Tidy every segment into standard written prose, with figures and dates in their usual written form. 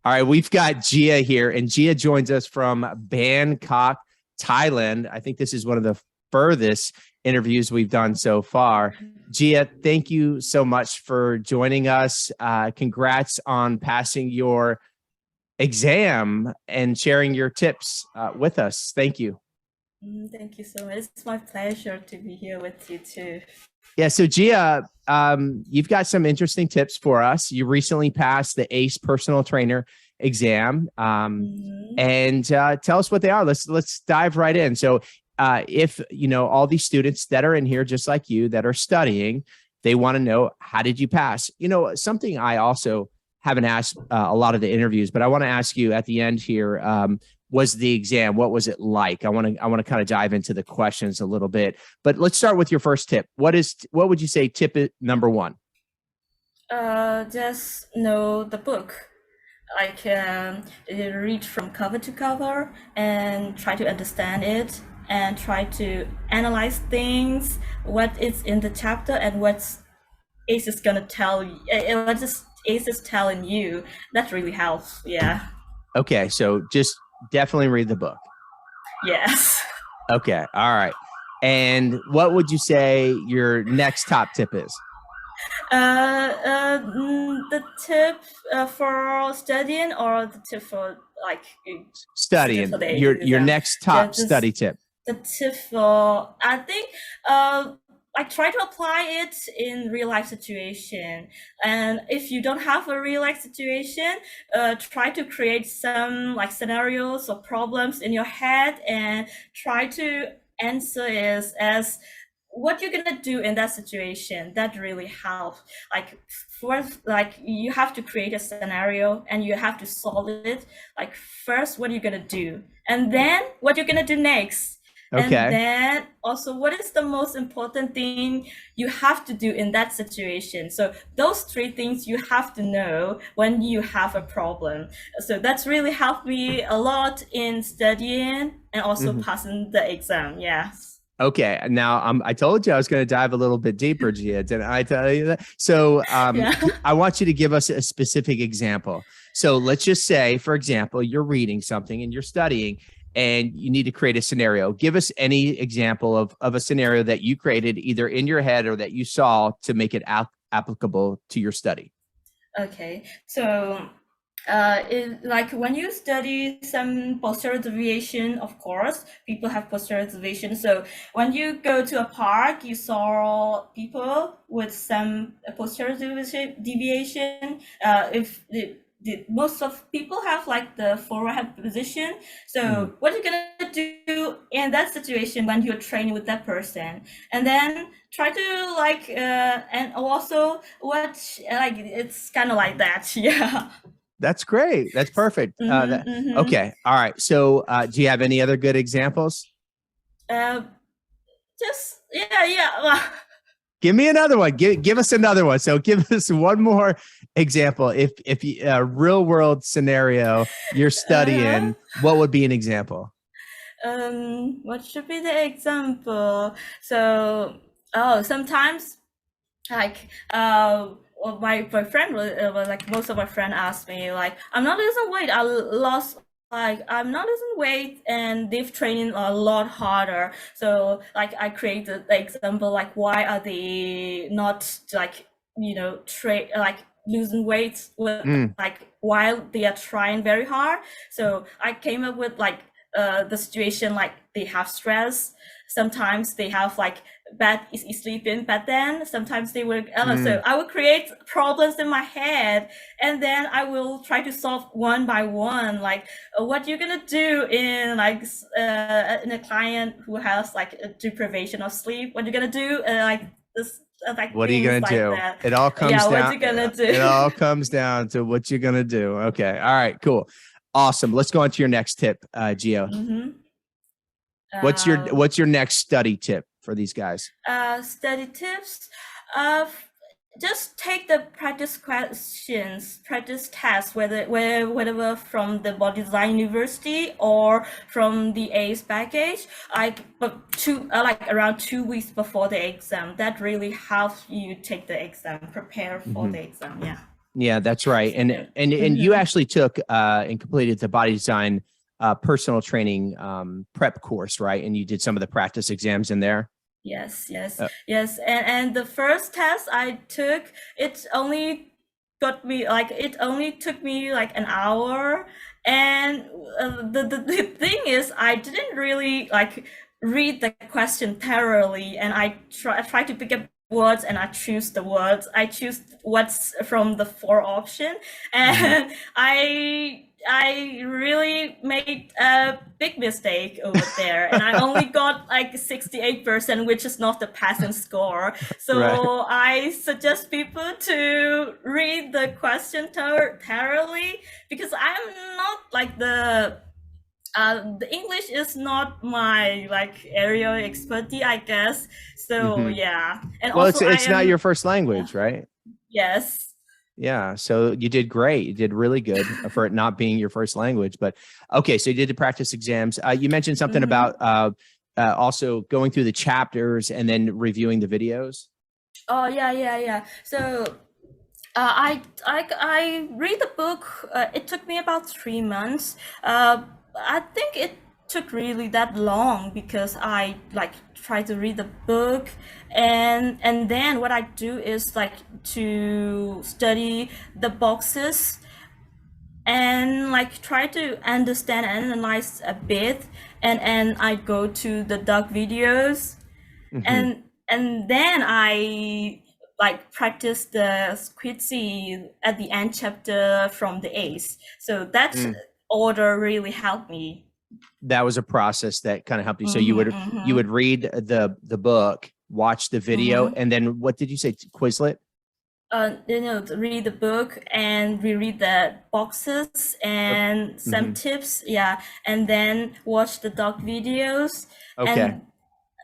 All right, we've got Gia here, and Gia joins us from Bangkok, Thailand. I think this is one of the furthest interviews we've done so far. Gia, thank you so much for joining us. Congrats on passing your exam and sharing your tips with us. Thank you. Thank you so much. It's my pleasure to be here with you too. Yeah, so Gia, you've got some interesting tips for us. You recently passed the ACE personal trainer exam, and tell us what they are. Let's dive right in. So, if you know all these students that are in here, just like you, that are studying, they want to know, how did you pass? You know, something I also haven't asked a lot of the interviews, but I want to ask you at the end here. Was the exam, what was it like? I want to kind of dive into the questions a little bit, but let's start with your first tip. What would you say tip number one? Just know the book. Like read from cover to cover and try to understand it and try to analyze things, what is in the chapter and what's Ace is gonna tell you, what is Ace is telling you. That really helps. Yeah. Okay, so just definitely read the book. Yes. Okay, all right. And what would you say your next top tip is? The tip for studying or the tip for like studying? Your next top study tip. The tip for, I think, I try to apply it in real life situation. And if you don't have a real life situation, try to create some like scenarios or problems in your head and try to answer it as what you're gonna do in that situation. That really helps. Like first, like you have to create a scenario and you have to solve it. Like first, what you're gonna do, and then what you're gonna do next. Okay. And then also, what is the most important thing you have to do in that situation? So those three things you have to know when you have a problem. So that's really helped me a lot in studying and also passing the exam. Yes. Okay, now I told you I was going to dive a little bit deeper, Gia. Didn't I tell you that? So I want you to give us a specific example. So let's just say, for example, you're reading something and you're studying and you need to create a scenario. Give us any example of a scenario that you created either in your head or that you saw to make it applicable to your study. Okay, so like when you study some posterior deviation, of course, people have posterior deviation. So when you go to a park, you saw people with some posterior deviation. If most of people have like the forehead position. So what are you gonna do in that situation when you're training with that person? And then try to like and also what like it's kind of like that. Yeah. That's great. That's perfect. Okay. All right. So do you have any other good examples? Just yeah. Give me another one. Give us another one. So give us one more example. If a real world scenario you're studying, what would be an example? What should be the example? So sometimes like well, my friend was like most of my friend asked me like I'm not losing weight. I lost like I'm not losing weight and they've training a lot harder. So like I created the example like why are they not like like losing weight with like while they are trying very hard. So I came up with like the situation like they have stress. Sometimes they have like bad sleeping, but then sometimes they will so I will create problems in my head and then I will try to solve one by one, like what you're gonna do in like in a client who has like a deprivation of sleep, what you're gonna do like this like what are you gonna do? That. It all comes down. What you gonna do? It all comes down to what you're gonna do. Okay. All right, cool. Awesome. Let's go on to your next tip, Gio. What's your next study tip for these guys? Study tips. Just take the practice questions, practice tests, whether from the Body Design University or from the ACE package, like around 2 weeks before the exam. That really helps you take the exam, prepare for the exam. Yeah. Yeah, that's right. And you Mhm. actually took and completed the body design personal training prep course, right? And you did some of the practice exams in there. Yes, yes, Uh, yes. And the first test I took, it only took me like an hour. And the thing is, I didn't really like read the question thoroughly, and I try to pick up words and I choose the words. I choose what's from the four option, mhm. and I really made a big mistake over there, and I only got like 68%, which is not the passing score. Right. So I suggest people to read the question thoroughly, because I'm not like the English is not my like area of expertise, I guess. So Hmm. yeah, and Well, also I it's not your am first language, right? yes. Yeah. So you did great. You did really good for it not being your first language. But okay, so you did the practice exams. You mentioned something about Mm-hmm. also going through the chapters and then reviewing the videos. Oh yeah, yeah, yeah. So I read the book. It took me about 3 months. I think it took really that long because I like try to read the book, and then what I do is like to study the boxes and like try to understand and analyze a bit, and I go to the dog videos, Hmm. and then I like practice the squidzy at the end chapter from the ace. So that order really helped me. That was a process that kind of helped you. So Mm-hmm, you mm-hmm, would read the book, watch the video, mm-hmm. and then what did you say? Quizlet? Read the book and reread the boxes and some Mm-hmm. tips, yeah, and then watch the dog videos, Okay.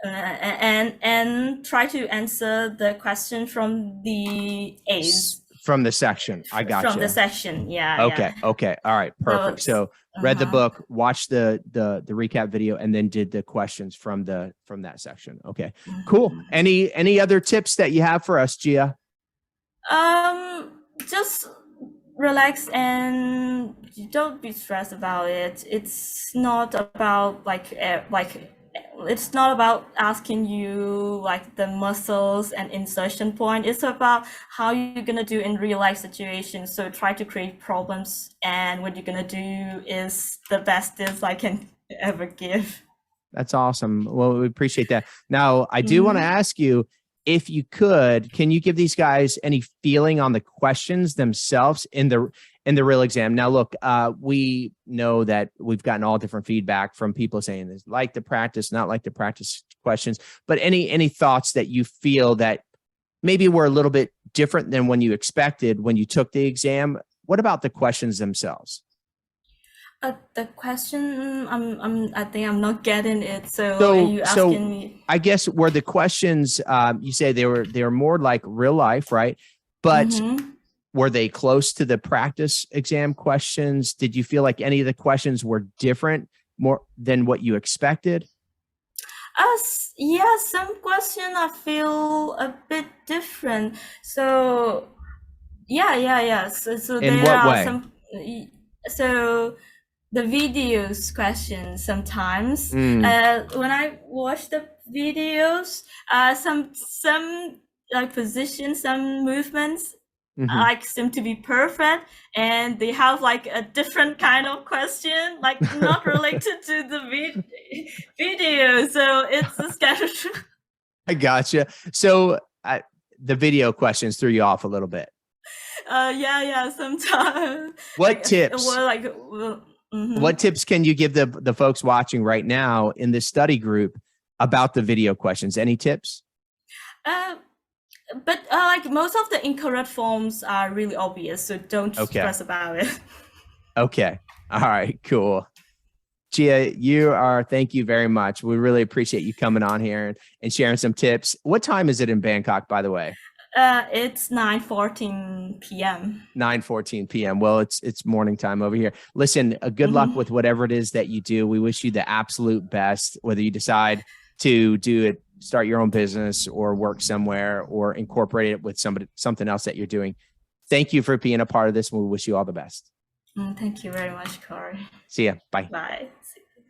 and and try to answer the question from the A's From the section. I from the gotcha. section. Yeah, Okay. yeah. Okay. All right. So Perfect. So read the uh-huh. book, watched the recap video, and then did the questions from that section. Okay. Cool. Mhm. Any other tips that you have for us, Gia? Just relax and don't be stressed about it. It's not about it's not about asking you like the muscles and insertion point. It's about how you're gonna do in real life situations. So try to create problems, and what you're gonna do is the bestest I can ever give. That's awesome. Well, we appreciate that. Now, I do want to Mm-hmm. ask you if you could, can you give these guys any feeling on the questions themselves in the real exam? Now, look, we know that we've gotten all different feedback from people saying this, like the practice, not like the practice questions. But any thoughts that you feel that maybe were a little bit different than when you expected when you took the exam? What about the questions themselves? The question, I think I'm not getting it. So are So, you so asking me? I guess were the questions you say they were more like real life, right? But Mm-hmm. were they close to the practice exam questions? Did you feel like any of the questions were different more than what you expected? Yeah, some question I feel a bit different. So yeah, yeah, yeah. So In there what are way? some. So the videos questions sometimes. Mm, When I watch the videos, some like position, some movements hmm. like seem to be perfect, and they have like a different kind of question, like not related to the video. So it's this kind of I gotcha. So the video questions threw you off a little bit. yeah, yeah, sometimes What like tips? well, like mm-hmm. What tips can you give the folks watching right now in this study group about the video questions? Any tips? uh, but like most of the incorrect forms are really obvious, so don't Okay. stress about it. Okay. All right. Cool. Gia, thank you very much. We really appreciate you coming on here and sharing some tips. What time is it in Bangkok, by the way? It's 9:14 p.m. 9:14 p.m. Well, it's morning time over here. Listen, good luck Mm-hmm. with whatever it is that you do. We wish you the absolute best, whether you decide to do it, start your own business or work somewhere or incorporate it with something else that you're doing. thank you for being a part of this. We wish you all the best. Thank you very much, Kyar. See ya. Bye. Bye.